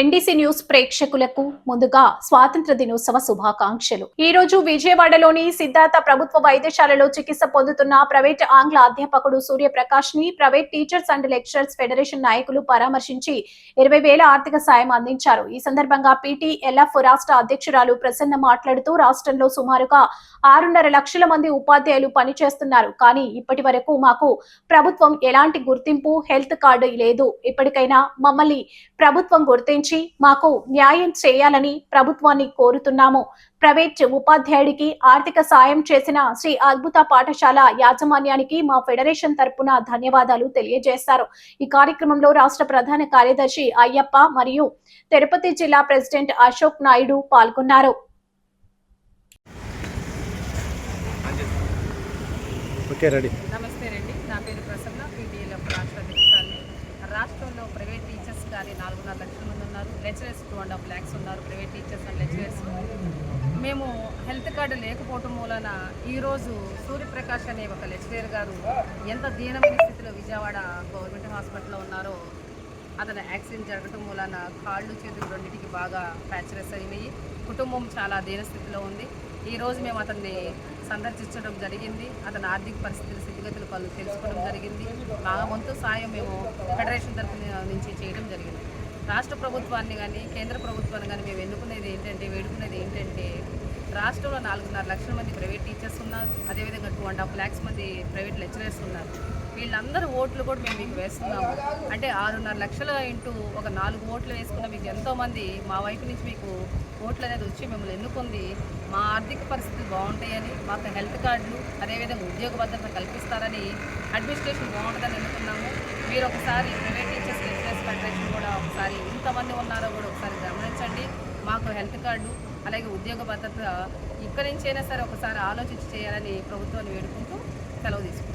NDC news ప్రేక్షకులకు ముందుగా స్వాతంత్ర దినోత్సవ శుభాకాంక్షలు. ఈ రోజు విజయవాడలోని సిద్ధార్థ ప్రభుత్వ వైద్యశాలలో చికిత్స పొందుతున్న ప్రైవేట్ ఆంగ్ల అధ్యాపకుడు సూర్యప్రకాష్ ని private teachers and lecturers federation నాయకులు పరామర్శించి 20,000 ఆర్థిక సాయం అందించారు. ఈ సందర్భంగా పీటీఎల్ఎఫ్ రాష్ట్ర అధ్యక్షురాలు ప్రసన్న మాట్లాడుతూ రాష్ట్రంలో సుమారుగా 6.5 లక్షల మంది ఉపాధ్యాయులు పనిచేస్తున్నారు. కానీ ఇప్పటి వరకు మాకు ప్రభుత్వం ఎలాంటి గుర్తింపు హెల్త్ కార్డు లేదు. ఇప్పటికైనా మమ్మల్ని ప్రభుత్వం గుర్తించి మాకు న్యాయం చేయాలని ప్రభుత్వాన్ని కోరుతున్నాము. ప్రైవేట్ ఉపాధ్యాయుడికి ఆర్థిక సాయం చేసిన శ్రీ అద్భుత పాఠశాల యాజమాన్యానికి మా ఫెడరేషన్ తరపున ధన్యవాదాలు తెలియజేశారు. ఈ కార్యక్రమంలో రాష్ట్ర ప్రధాన కార్యదర్శి అయ్యప్ప మరియు తిరుపతి జిల్లా ప్రెసిడెంట్ అశోక్ నాయుడు పాల్గొన్నారు. నమస్తే రండి, నా పేరు ప్రసన్న, పీటీఎల్ఎఫ్ రాష్ట్ర అధ్యక్షురాలిని. రాష్ట్రంలో ప్రైవేట్ టీచర్స్ కానీ 4.5 లక్షల మంది ఉన్నారు, లెక్చరర్స్ 2.5 lakhs ఉన్నారు. ప్రైవేట్ టీచర్స్ అండ్ లెక్చరర్స్ మేము హెల్త్ కార్డు లేకపోవటం మూలన ఈరోజు సూర్యప్రకాష్ అనే ఒక లెక్చరర్ గారు ఎంత దీనమైన స్థితిలో విజయవాడ గవర్నమెంట్ హాస్పిటల్లో ఉన్నారో, అతను యాక్సిడెంట్ జరగటం మూలన కాళ్ళు చేతులు రెండింటికి బాగా ఫ్రాక్చర్స్ అయినాయి. కుటుంబం చాలా దీనస్థితిలో ఉంది. ఈరోజు మేము అతన్ని సందర్శించడం జరిగింది. అతని ఆర్థిక పరిస్థితుల స్థితిగతులు తెలుసుకోవడం జరిగింది. మా వంతు సాయం మేము ఫెడరేషన్ తరఫు నుంచి చేయడం జరిగింది. రాష్ట్ర ప్రభుత్వాన్ని కానీ కేంద్ర ప్రభుత్వాన్ని కానీ మేము వేడుకునేది ఏంటంటే రాష్ట్రంలో 4.5 లక్షల మంది ప్రైవేట్ టీచర్స్ ఉన్నారు. అదేవిధంగా 2.5 lakhs మంది ప్రైవేట్ లెక్చరర్స్ ఉన్నారు. వీళ్ళందరూ ఓట్లు కూడా మేము మీకు వేస్తున్నాము. అంటే 6.5 లక్షల ఇంటూ ఒక 4 ఓట్లు వేసుకున్న మీకు ఎంతోమంది మా వైపు నుంచి మీకు ఓట్లు అనేది వచ్చి మిమ్మల్ని ఎన్నుకుంది మా ఆర్థిక పరిస్థితులు బాగుంటాయని, మాకు హెల్త్ కార్డులు అదేవిధంగా ఉద్యోగ భద్రత కల్పిస్తారని, అడ్మినిస్ట్రేషన్ బాగుంటుందని ఎన్నుకున్నాము. మీరు ఒకసారి ప్రైవేట్ టీచర్స్ లెక్చరర్స్ ఫెడరేషన్ కూడా ఒకసారి ఇంతమంది ఉన్నారో కూడా ఒకసారి గమనించండి. మాకు హెల్త్ కార్డు అలాగే ఉద్యోగ భద్రత ఇక్కడి నుంచైనా సరే ఒకసారి ఆలోచించి చేయాలని ప్రభుత్వాన్ని వేడుకుంటూ సెలవు తీసుకుంటాం.